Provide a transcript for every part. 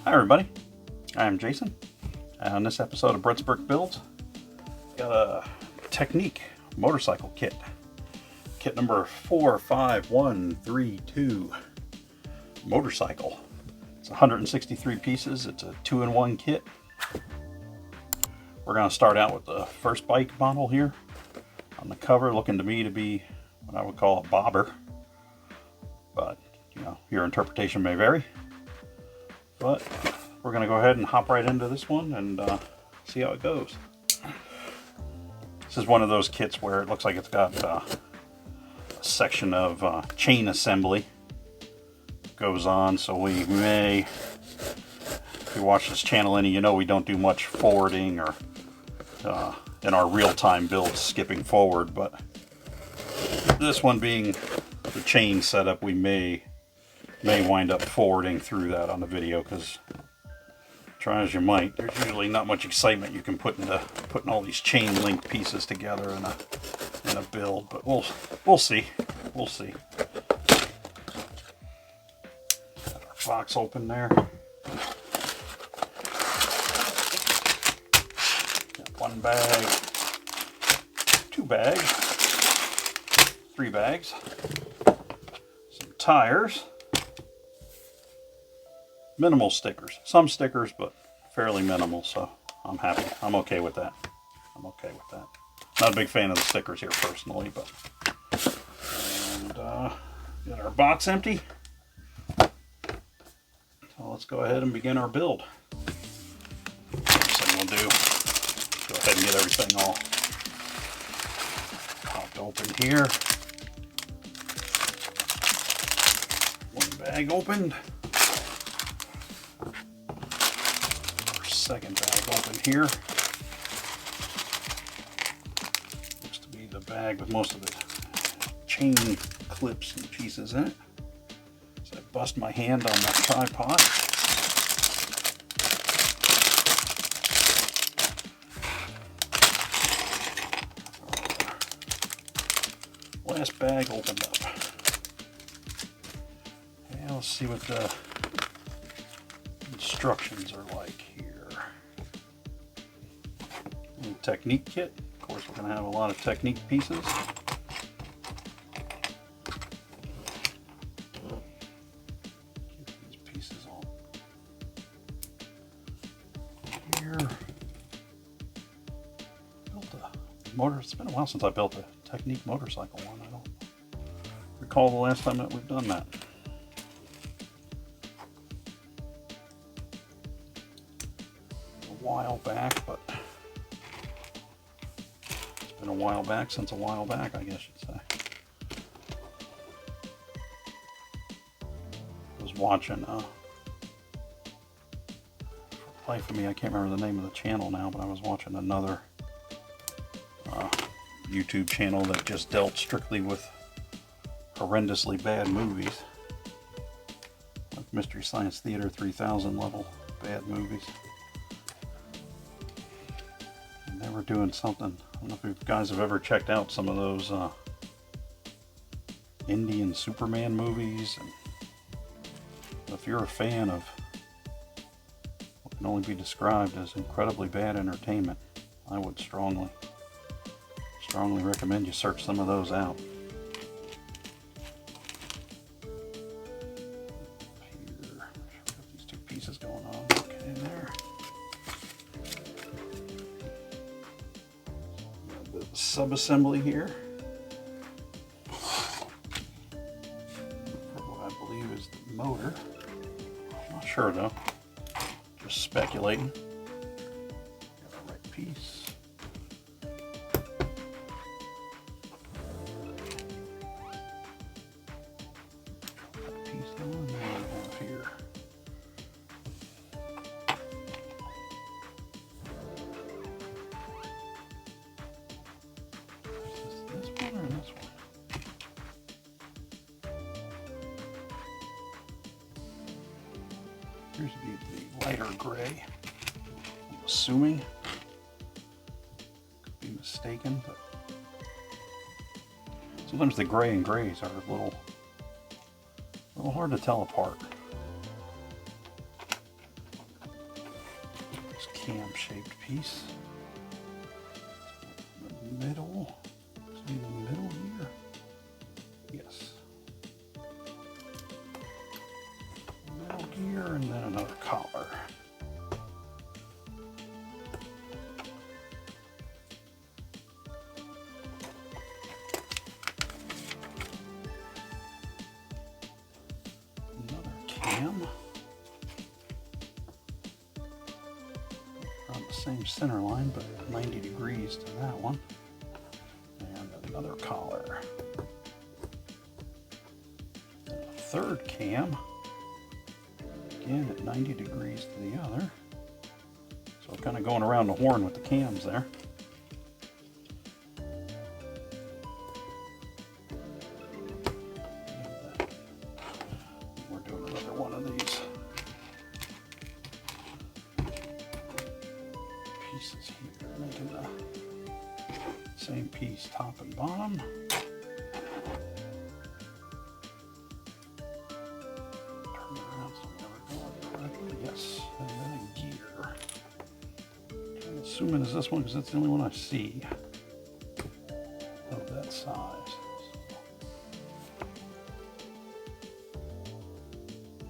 Hi everybody, I'm Jason. On this episode of Brett's Brick Builds, got a Technic motorcycle kit. Kit number 45132 motorcycle. It's 163 pieces. It's a 2-in-1 kit. We're going to start out with the first bike model here. On the cover, looking to me to be what I would call a bobber. But, you know, your interpretation may vary. But we're going to go ahead and hop right into this one and see how it goes. This is one of those kits where it looks like it's got a section of chain assembly goes on, so we may, if you watch this channel any, you know we don't do much forwarding or in our real-time builds skipping forward, but this one being the chain setup, we may wind up forwarding through that on the video, because try as you might, there's usually not much excitement you can put into putting all these chain link pieces together in a build, but we'll see. We'll see. Got our box open there. Got one bag, two bags, three bags, some tires. Minimal stickers. Some stickers, but fairly minimal, so I'm happy. I'm okay with that. I'm okay with that. Not a big fan of the stickers here personally, but... And got our box empty. So let's go ahead and begin our build. First thing we'll do, go ahead and get everything all popped open here. One bag opened. Second bag open here. Looks to be the bag with most of the chain clips and pieces in it. So I bust my hand on that tripod. Last bag opened up. And let's see what the instructions are like here. Technic kit. Of course, we're going to have a lot of Technic pieces. Get these pieces all here. Built a motor. It's been a while since I built a Technic motorcycle one. I don't recall the last time that we've done that. A while back, but been a while back since a while back, I guess you'd say. I was watching, for the life of me, I can't remember the name of the channel now, but I was watching another YouTube channel that just dealt strictly with horrendously bad movies. Like Mystery Science Theater 3000 level bad movies. And they were doing something. I don't know if you guys have ever checked out some of those Indian Superman movies, and if you're a fan of what can only be described as incredibly bad entertainment, I would strongly recommend you search some of those out. Here, got these two pieces going on. Okay, there. Sub-assembly here for what I believe is the motor. I'm not sure though, just speculating. Got the right piece. That piece on, what do we have here? Here's the lighter gray, I'm assuming. Could be mistaken, but sometimes the gray and grays are a little hard to tell apart. cam-shaped piece. The middle. See the middle here? Yes. Middle gear, and then another collar. Another cam. On the same center line, but 90 degrees to that one. And another collar. And a third cam. Again at 90 degrees to the other. So kind of going around the horn with the cams there. We're doing another one of these pieces here, making the same piece top and bottom. Turn it around so we never go correctly. Yes, and then a gear. I'm assuming it's this one because that's the only one I see of that size.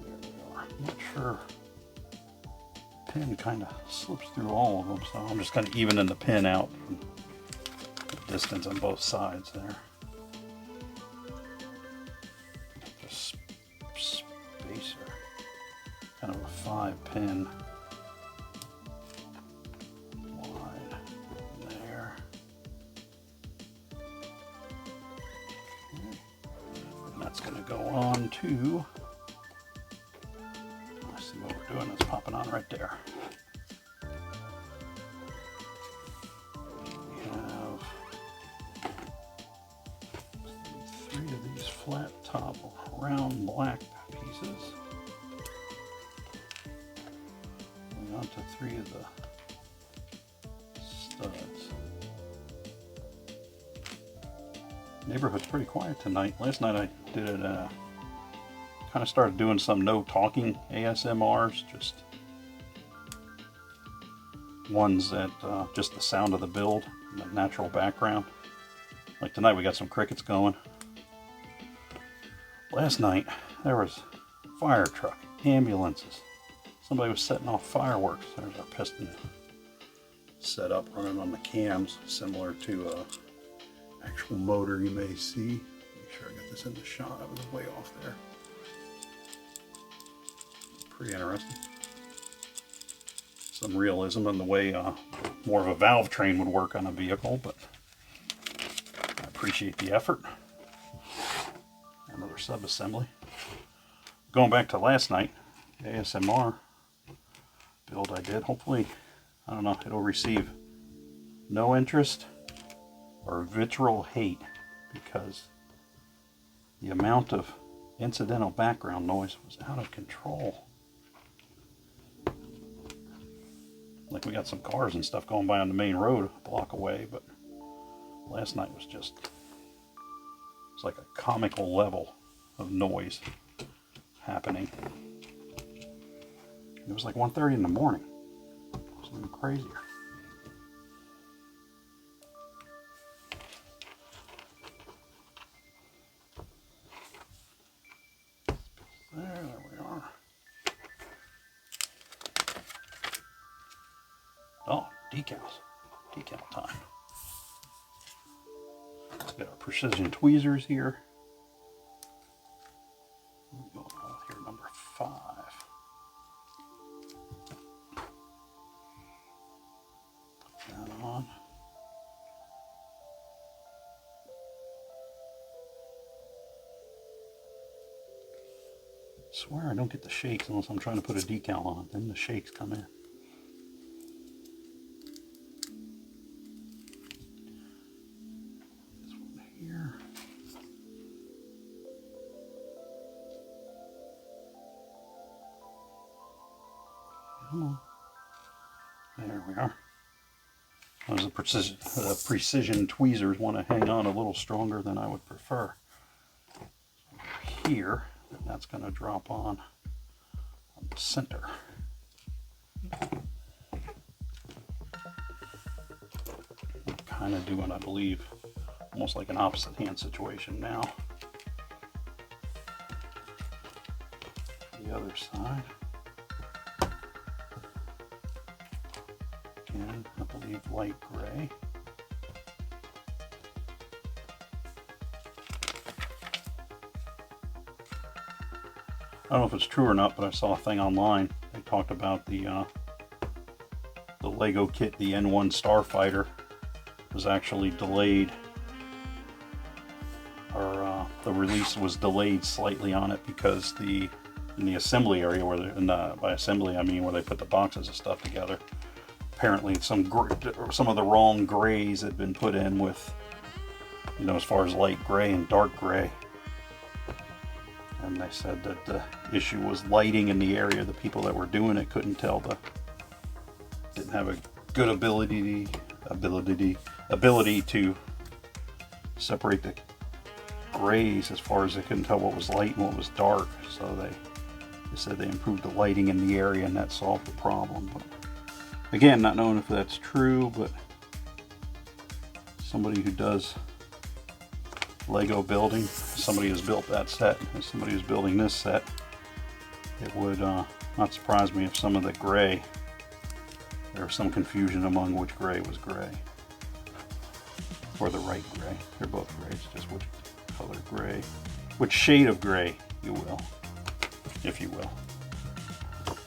There we are. I'm not sure. Pin kind of slips through all of them, so I'm just kind of evening the pin out from the distance on both sides there. Just spacer, kind of a 5-pin wide there. Okay. And that's going to go on to. See what we're doing, it's popping on right there. We have 3 of these flat top round black pieces. Going on to 3 of the studs. Neighborhood's pretty quiet tonight. Last night I did it kind of started doing some no talking ASMRs, just ones that just the sound of the build, the natural background. Like tonight we got some crickets going. Last night there was fire truck, ambulances. Somebody was setting off fireworks. There's our piston set up running on the cams, similar to a actual motor you may see. Make sure I get this in the shot. I was way off there. Pretty interesting. Some realism in the way more of a valve train would work on a vehicle, but I appreciate the effort. Another sub-assembly. Going back to last night, ASMR build I did. Hopefully, I don't know, it'll receive no interest or vitriol hate because the amount of incidental background noise was out of control. Like we got some cars and stuff going by on the main road a block away, but last night was just, it's like a comical level of noise happening. It was like 1:30 in the morning. It was even crazier. There we are. Oh, decals. Decal time. Let's get our precision tweezers here. Going on with here, number 5. Put that on. I swear I don't get the shakes unless I'm trying to put a decal on. Then the shakes come in. This one here. Come on. There we are. Those precision tweezers want to hang on a little stronger than I would prefer. Here, and that's going to drop on the center. kind of doing, I believe, almost like an opposite hand situation now. The other side. Again, I believe light gray. I don't know if it's true or not, but I saw a thing online. They talked about the LEGO kit, the N1 Starfighter, was actually delayed, or the release was delayed slightly on it because in the assembly area, where by assembly I mean where they put the boxes of stuff together, apparently some of the wrong grays had been put in with, you know, as far as light gray and dark gray. And they said that the issue was lighting in the area. The people that were doing it couldn't tell didn't have a good ability to separate the grays, as far as they couldn't tell what was light and what was dark. So they said they improved the lighting in the area and that solved the problem. But again, not knowing if that's true, but somebody who does Lego building, somebody has built that set, and somebody who's building this set, it would not surprise me if some of the gray, there was some confusion among which gray was gray, or the right gray. They're both grays, just which color gray, which shade of gray, you will, if you will,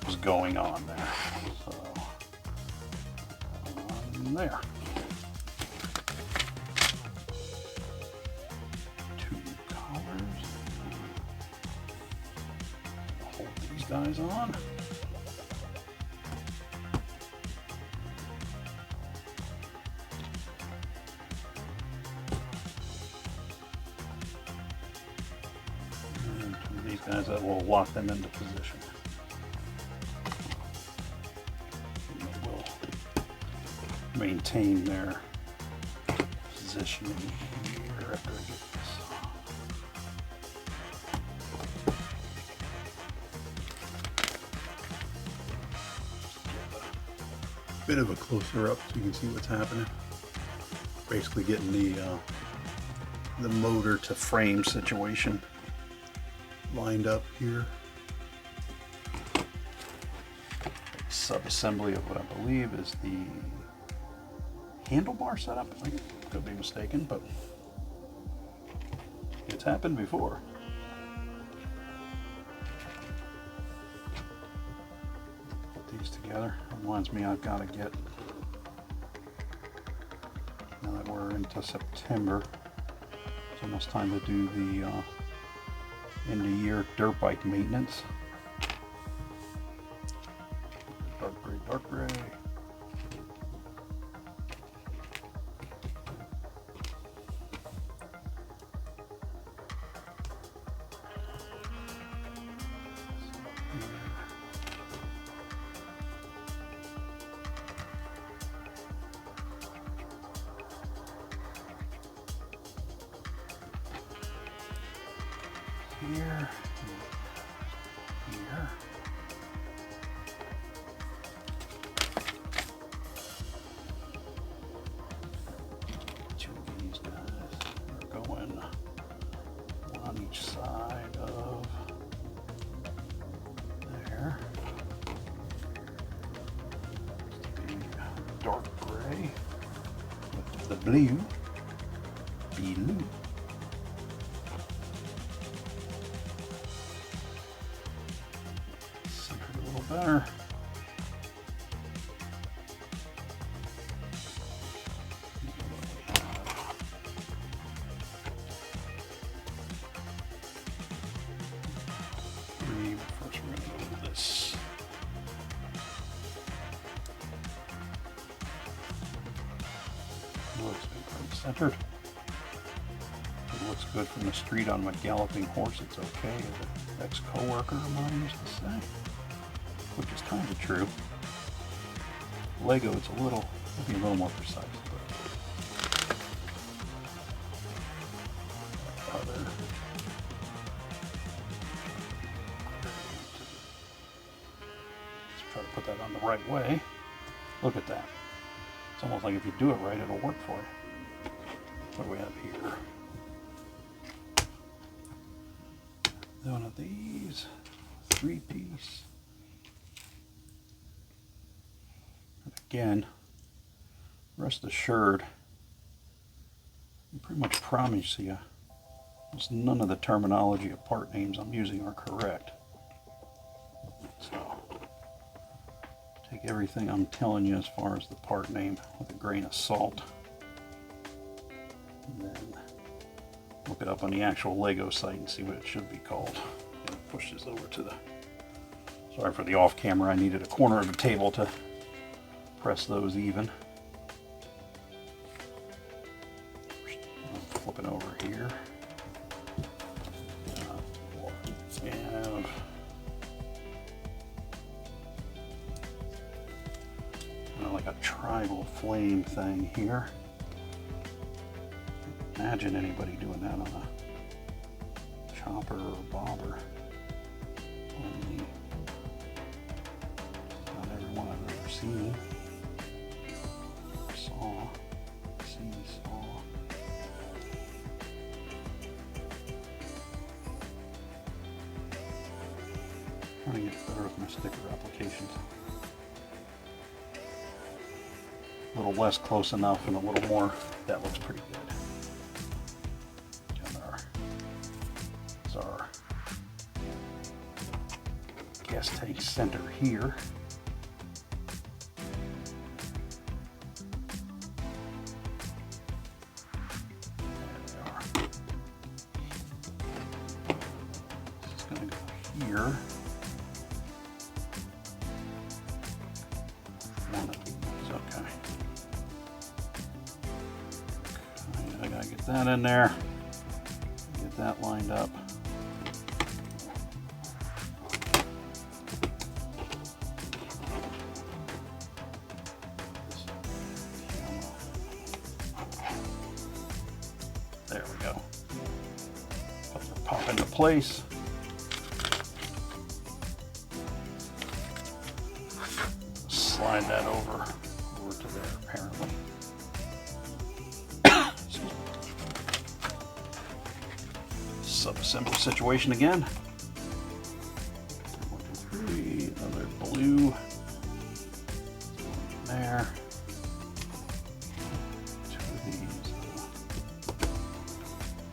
was going on there. So, there. Hold these guys on. And these guys, that will lock them into position. And they will maintain their positioning here after I get this. Bit of a closer up so you can see what's happening. Basically getting the motor to frame situation lined up here. Sub-assembly of what I believe is the handlebar setup. I could be mistaken, but it's happened before. Together. Reminds me I've got to get, now that we're into September, it's almost time to do the end of year dirt bike maintenance. Dark gray, dark gray. Here, here. Two of these guys are going one on each side of there. The dark gray with the blue. Better. First we're going to go with this. Looks pretty centered. It looks good from the street on my galloping horse. It's okay, as an ex-co-worker of mine used to say. Which is kind of true. Lego, it's a little more precise. But let's try to put that on the right way. Look at that. It's almost like if you do it right, it'll work for you. What do we have here? One of these, 3-piece. Again, rest assured, I pretty much promise you, none of the terminology of part names I'm using are correct. So, take everything I'm telling you as far as the part name with a grain of salt. And then look it up on the actual LEGO site and see what it should be called. Push this over to the... Sorry for the off camera, I needed a corner of the table to press those even. Flip it over here. We have kind of like a tribal flame thing here. Imagine anybody doing that on a chopper or bobber. Only not everyone I've ever seen. Saw. Trying to get better with my sticker applications. A little less close enough and a little more. That looks pretty good. Got our gas tank center here. There we are. This is going to go here. One of these, okay. I gotta get that in there. Get that lined up. There we go. Pop into place. Slide that over to there, apparently. Sub-assembly situation again. 1, 2, 3. Another blue. There. 2 of these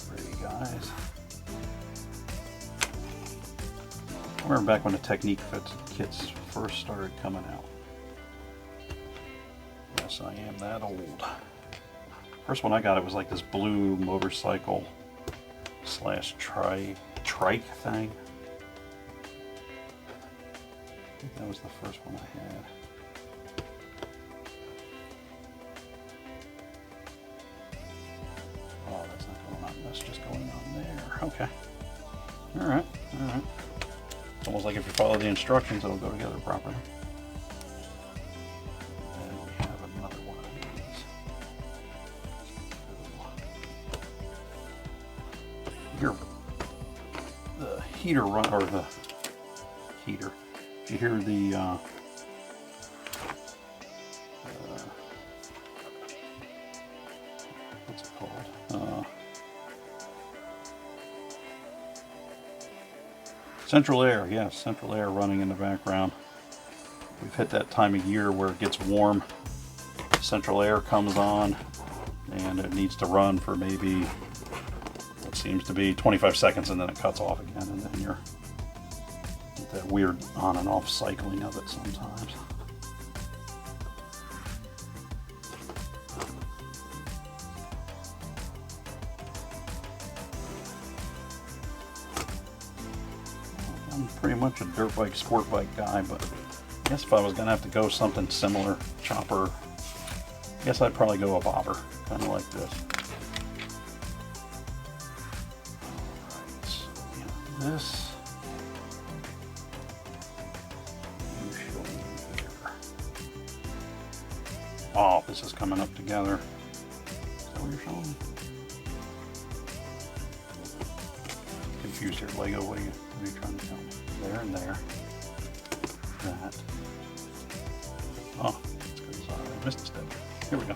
gray guys. I remember back when the Technic kits first started coming out. Yes, I am that old. First one I got, it was like this blue motorcycle slash trike thing. I think that was the first one I had. Oh, that's not going on. That's just going on there. Okay. All right. All right. It's almost like if you follow the instructions, it'll go together properly. And we have another one of these. Here, the heater run, or the heater. If you hear the what's it called? Central air, yes, central air running in the background. We've hit that time of year where it gets warm. Central air comes on, and it needs to run for maybe what seems to be 25 seconds, and then it cuts off again, and then you're get that weird on and off cycling of it sometimes. I'm pretty much a dirt bike, sport bike guy, but I guess if I was going to have to go something similar, chopper, I guess I'd probably go a bobber, kind of like this. Alright, so we have this. You show me there. Oh, this is coming up together. Is that what you're showing me? Confused here, Lego, what are you trying to tell me? There and there. That. Oh, that's because I missed a step. Here we go.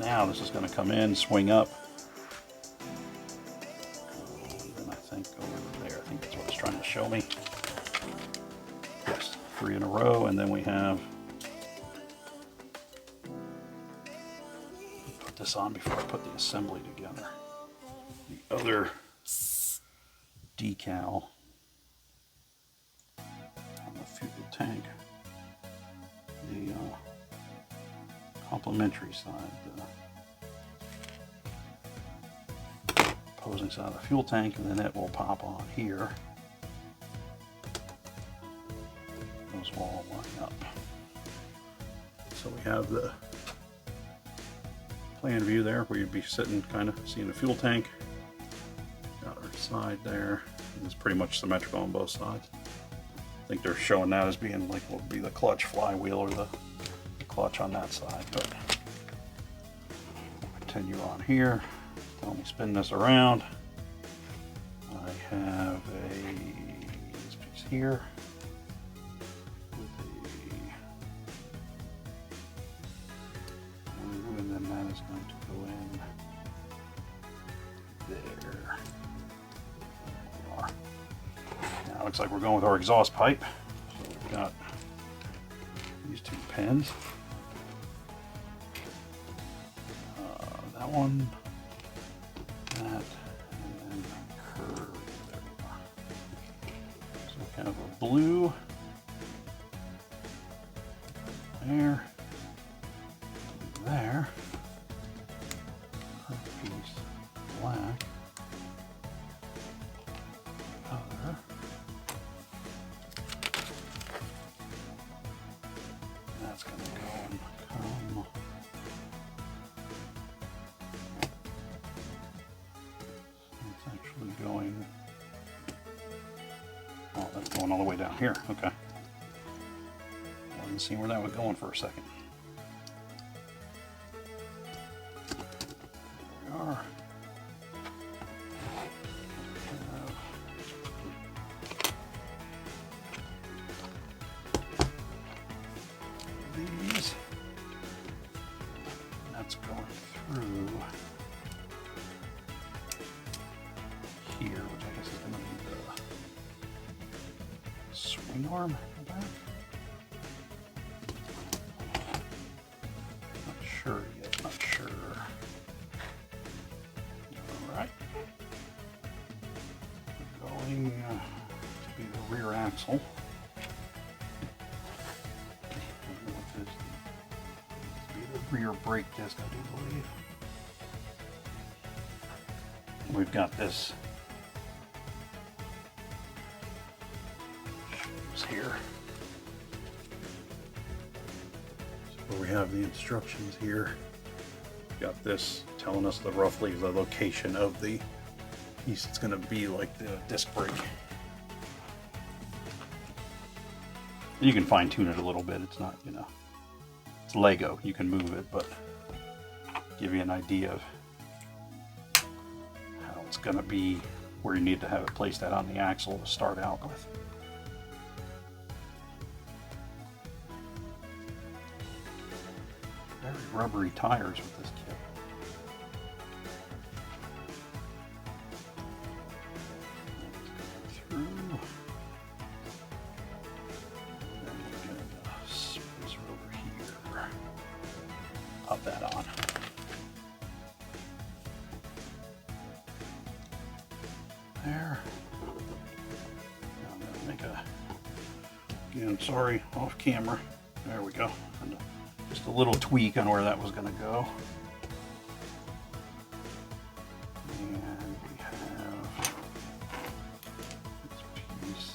Now this is going to come in, swing up. And then I think over there, I think that's what it's trying to show me. Yes, 3 in a row, and then we have, put this on before I put the assembly together. The other decal on the fuel tank, the complementary side, the opposing side of the fuel tank, and then it will pop on here. Those will all line up. So we have the plan view there where you'd be sitting, kind of seeing the fuel tank. Got our side there, and it's pretty much symmetrical on both sides. I think they're showing that as being like what would be the clutch flywheel or the clutch on that side. But continue on here. Let me spin this around. I have this piece here with a, and then that is going to go in there. Now it looks like we're going with our exhaust pipe. So we've got these 2 pins. That one, that, and then curve. There we go. So kind of a blue there, there, curve piece, black, other, that's going to go and come. Going, oh, that's going all the way down here. Okay. I wasn't seeing where that was going for a second. There we are. These. That's going through here, which I guess is going to be the swing arm in the back. Not sure yet, not sure. Alright. Going to be the rear axle. This be the rear brake disc, I do believe. We've got this here. So we have the instructions here. Got this telling us roughly the location of the piece. It's going to be like the disc brake. You can fine tune it a little bit. It's not, you know, it's Lego. You can move it, but give you an idea of how it's going to be, where you need to have it placed at on the axle to start out with. Very rubbery tires with this kit. Through. Then we're going to spacer over here. Pop that on. There. Now I'm going to make a, again, sorry, off camera. There we go. And just a little tweak on where that was going to go. And we have this piece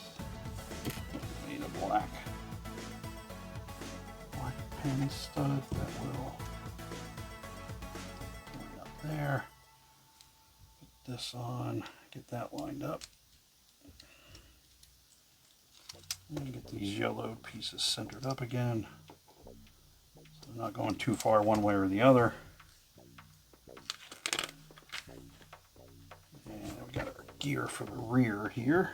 made of black pin stud that will line up there. Put this on, get that lined up. And get these yellow pieces centered up again. So they're not going too far one way or the other. And we got our gear for the rear here.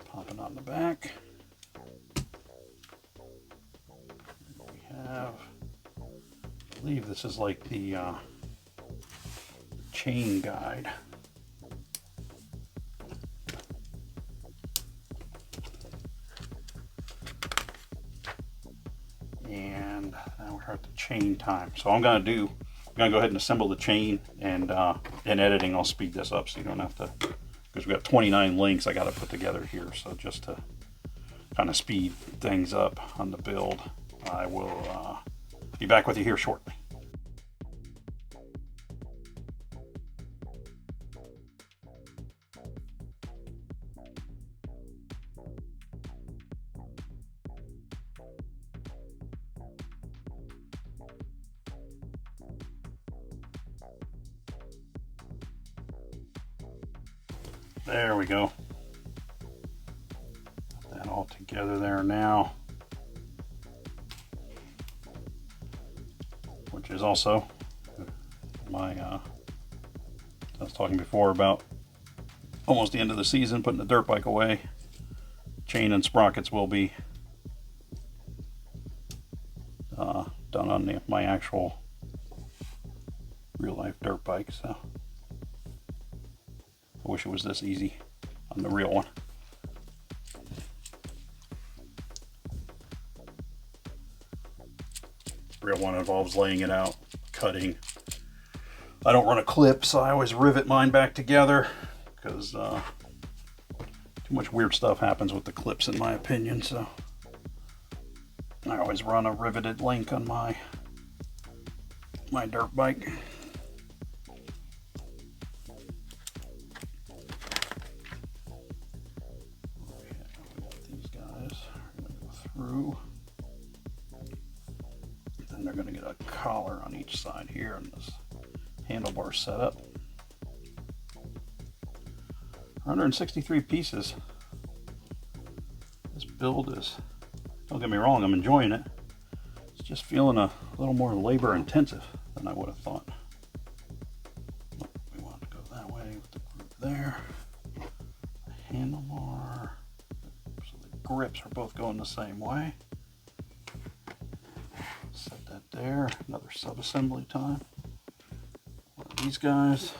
Popping on the back. And we believe this is like the chain guide. And now we're at the chain time. So I'm gonna go ahead and assemble the chain, and in editing I'll speed this up so you don't have to, because we've got 29 links I got to put together here. So just to kind of speed things up on the build, I will be back with you here shortly. There we go. Put that all together there now. Which is also my, I was talking before about almost the end of the season, putting the dirt bike away. Chain and sprockets will be done on my actual real life dirt bike, so. I wish it was this easy on the real one. Real one involves laying it out, cutting. I don't run a clip, so I always rivet mine back together because too much weird stuff happens with the clips in my opinion, so I always run a riveted link on my dirt bike. Through. Then they're going to get a collar on each side here on this handlebar setup. 163 pieces. This build is, don't get me wrong, I'm enjoying it. It's just feeling a little more labor intensive than I would have thought. We want to go that way with the group there. The handlebar. Grips are both going the same way. Set that there. Another sub-assembly time. One of these guys.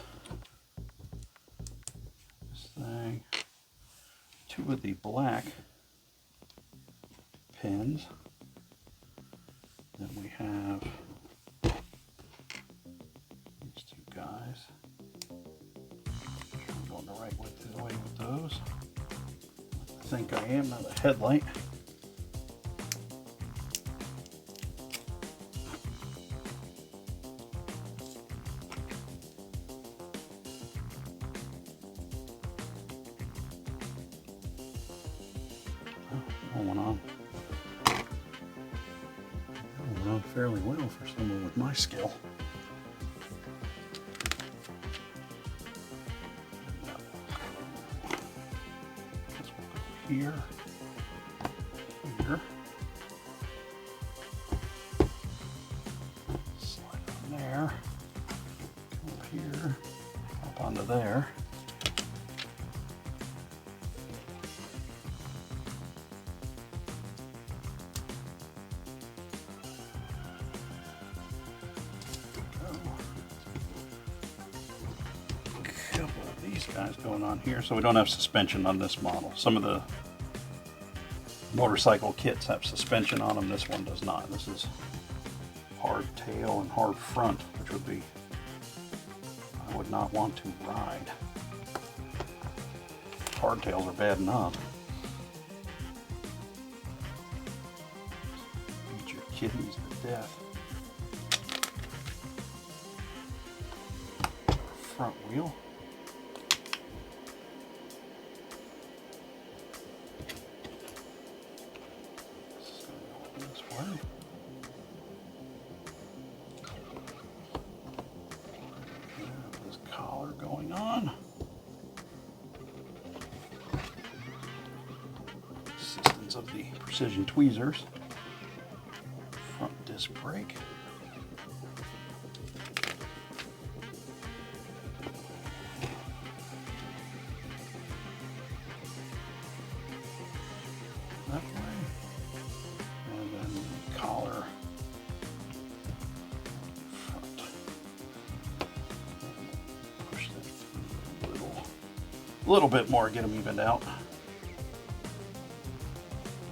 This thing. Two of the black pins. Then we have these two guys. I'm going the right way with those. I think I am, not a headlight. Going on fairly well for someone with my skill. Here, slide on there, come up here, up onto there. A couple of these guys going on here, so we don't have suspension on this model. Some of the motorcycle kits have suspension on them. This one does not. This is hard tail and hard front, which would be, I would not want to ride. Hard tails are bad enough. Beat your kidneys to death. Front wheel. This collar going on. Assistance of the precision tweezers. Front disc brake. That way. And then the collar a little bit more, get them evened out.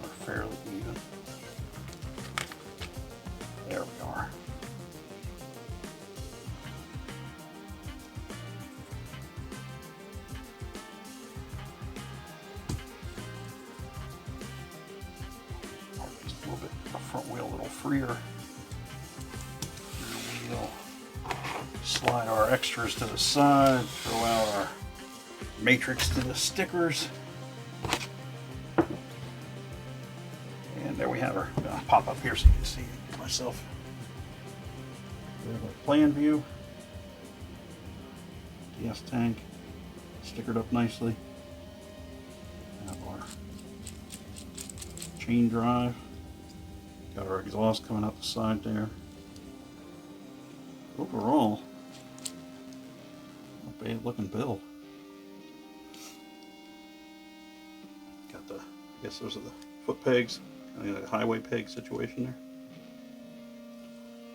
They're fairly even. There we are. Just a little bit, the front wheel a little freer. Rear wheel. Slide our extras to the side, throw out our matrix to the stickers. And there we have her. I'm gonna pop up here so you can see myself. We have a plan view. Gas tank. Stickered up nicely. Have our chain drive. Got our exhaust coming out the side there. Overall, not bad looking build. Got the, I guess those are the foot pegs, kind of like a highway peg situation there.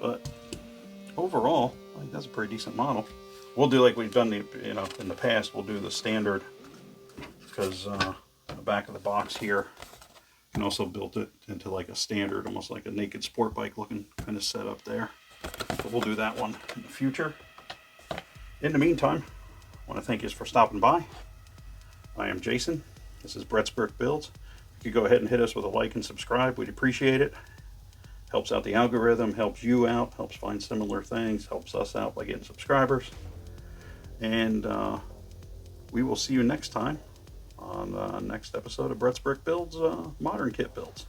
But overall, I think that's a pretty decent model. We'll do like we've done the, in the past. We'll do the standard, because the back of the box here, and also built it into like a standard, almost like a naked sport bike looking kind of setup there. But we'll do that one in the future. In the meantime, I want to thank you for stopping by. I am Jason. This is Brett's Brick Builds. You could go ahead and hit us with a like and subscribe. We'd appreciate it. Helps out the algorithm, helps you out, helps find similar things, helps us out by getting subscribers. And we will see you next time on the next episode of Brett's Brick Builds Modern Kit Builds.